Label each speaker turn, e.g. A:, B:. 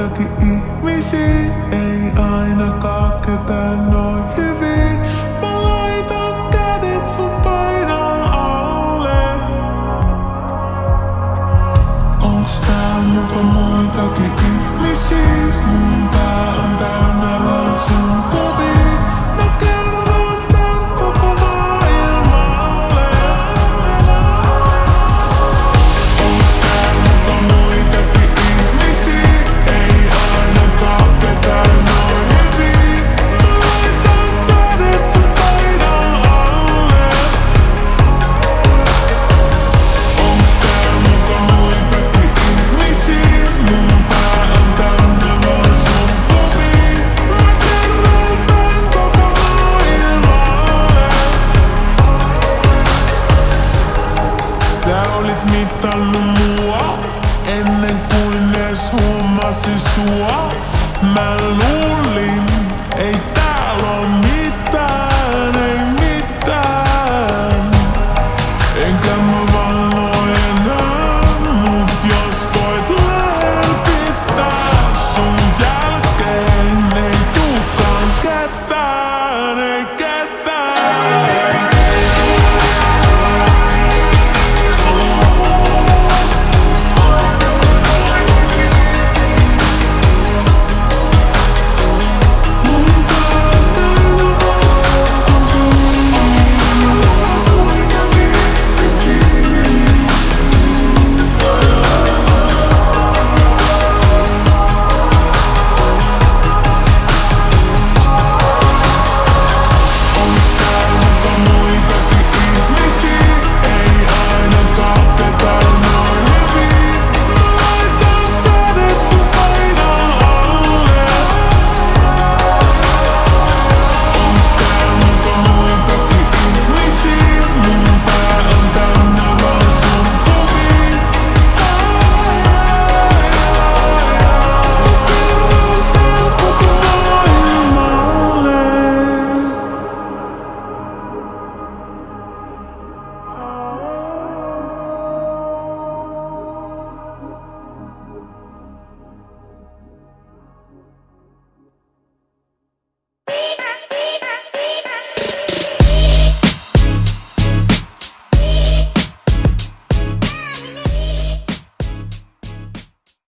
A: muitakin ihmisiä, ei ainakaan ketään noin hyvin. Mä laitan kädet sun paidan alle. Onks tää muka muitakin ihmisiä? Mun pää on täynnä vaan sun kuvia. Mä kerron tän koko maailmalle. Onks tää muka muitakin ihmisiä? Ei ainakaan ketään noin hyvin. Mä laitan kädet sun paidan alle. Onks tää muka muitakin ihmisiä? Mun pää on täynnä vaan sun kuvia. Mä kerron tän koko maailmalle. Sä olit mitannut mua ennen kuin edes huomasin sua. Mä luulin